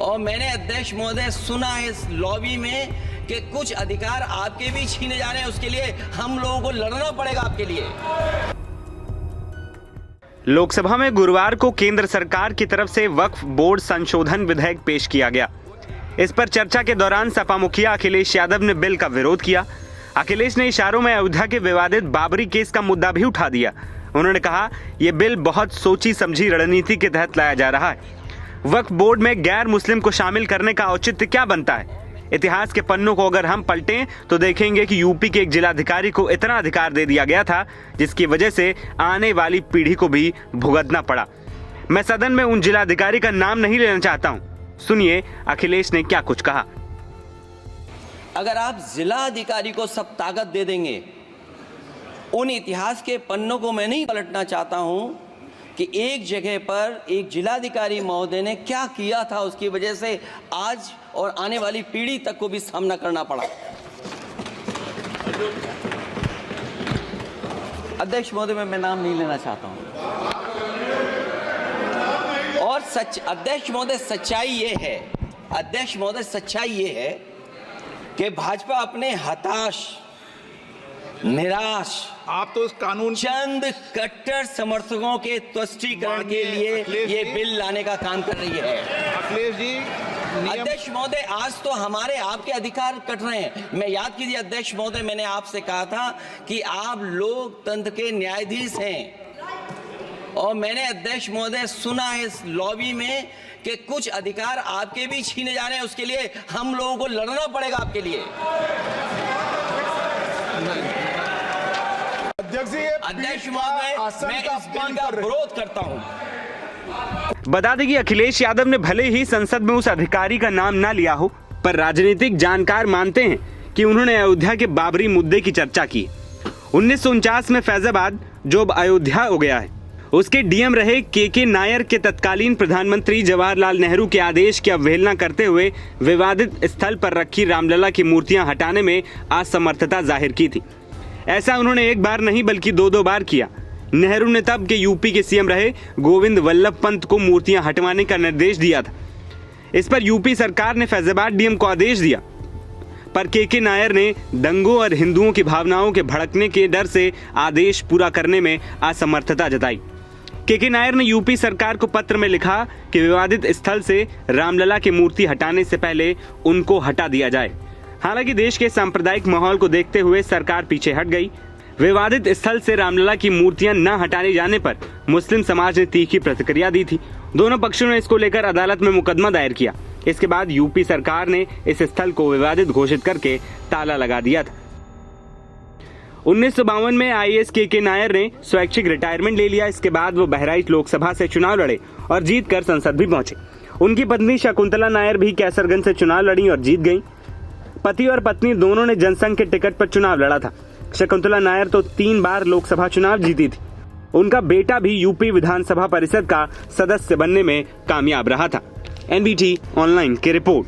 और मैंने अध्यक्ष महोदय सुना इस लॉबी में कि कुछ अधिकार आपके भी छीने जा रहे हैं, उसके लिए हम लोगों को लड़ना पड़ेगा आपके लिए। लोकसभा में गुरुवार को केंद्र सरकार की तरफ से वक्फ बोर्ड संशोधन विधेयक पेश किया गया। इस पर चर्चा के दौरान सपा मुखिया अखिलेश यादव ने बिल का विरोध किया। अखिलेश ने इशारों में अयोध्या के विवादित बाबरी केस का मुद्दा भी उठा दिया। उन्होंने कहा, यह बिल बहुत सोची समझी रणनीति के तहत लाया जा रहा है। वक्फ बोर्ड में गैर मुस्लिम को शामिल करने का औचित्य क्या बनता है? इतिहास के पन्नों को अगर हम पलटें तो देखेंगे कि यूपी के एक जिलाधिकारी को इतना अधिकार दे दिया गया था जिसकी वजह से आने वाली पीढ़ी को भी भुगतना पड़ा। मैं सदन में उन जिलाधिकारी का नाम नहीं लेना चाहता हूं। सुनिए अखिलेश ने क्या कुछ कहा। अगर आप जिला अधिकारी को सब ताकत दे देंगे, उन इतिहास के पन्नों को मैं नहीं पलटना चाहता हूं कि एक जगह पर एक जिलाधिकारी महोदय ने क्या किया था, उसकी वजह से आज और आने वाली पीढ़ी तक को भी सामना करना पड़ा। अध्यक्ष महोदय मैं नाम नहीं लेना चाहता हूं। और अध्यक्ष महोदय सच्चाई ये है कि भाजपा अपने हताश, निराश, आप तो इस कानून चंद कट्टर समर्थकों के तुष्टीकरण के लिए ये बिल लाने का काम कर रही है। अखिलेश जी, अध्यक्ष महोदय, आज तो हमारे आपके अधिकार कट रहे हैं। मैं याद कीजिए अध्यक्ष महोदय, मैंने आपसे कहा था कि आप लोकतंत्र के न्यायाधीश हैं, और मैंने अध्यक्ष महोदय सुना इस लॉबी में कि कुछ अधिकार आपके भी छीने जा रहे हैं, उसके लिए हम लोगों को लड़ना पड़ेगा आपके लिए। अध्यक्ष महोदय, मैं इस बिल का विरोध करता हूं। बता दें कि अखिलेश यादव ने भले ही संसद में उस अधिकारी का नाम ना लिया हो, पर राजनीतिक जानकार मानते हैं कि उन्होंने अयोध्या के बाबरी मुद्दे की चर्चा की। 1949 में फैजाबाद, जो अब अयोध्या हो गया है, उसके डीएम रहे के नायर के तत्कालीन प्रधानमंत्री जवाहरलाल नेहरू के आदेश की अवहेलना करते हुए विवादित स्थल पर रखी रामलला की मूर्तियां हटाने में असमर्थता जाहिर की थी। ऐसा उन्होंने एक बार नहीं बल्कि दो बार किया। नेहरू ने तब के यूपी के सीएम रहे गोविंद वल्लभ पंत को मूर्तियां हटवाने का निर्देश दिया था। इस पर यूपी सरकार ने फैजाबाद डीएम को आदेश दिया, पर के नायर ने दंगों और हिंदुओं की भावनाओं के भड़कने के डर से आदेश पूरा करने में असमर्थता जताई। के नायर ने यूपी सरकार को पत्र में लिखा कि विवादित स्थल से रामलला की मूर्ति हटाने से पहले उनको हटा दिया जाए। हालांकि देश के सांप्रदायिक माहौल को देखते हुए सरकार पीछे हट गई। विवादित स्थल से रामलला की मूर्तियां न हटाने जाने पर मुस्लिम समाज ने तीखी प्रतिक्रिया दी थी। दोनों पक्षों ने इसको लेकर अदालत में मुकदमा दायर किया। इसके बाद यूपी सरकार ने इस स्थल को विवादित घोषित करके ताला लगा दिया था। 1952 में आईएएस के नायर ने स्वैच्छिक रिटायरमेंट ले लिया। इसके बाद वो बहराइच लोकसभा से चुनाव लड़े और जीतकर संसद भी पहुंचे। उनकी पत्नी शकुंतला नायर भी कैसरगंज से चुनाव लड़ी और जीत गईं। पति और पत्नी दोनों ने जनसंघ के टिकट पर चुनाव लड़ा था। शकुंतला नायर तो 3 बार लोकसभा चुनाव जीती थी। उनका बेटा भी यूपी विधानसभा परिषद का सदस्य बनने में कामयाब रहा था। एनबीटी ऑनलाइन की रिपोर्ट।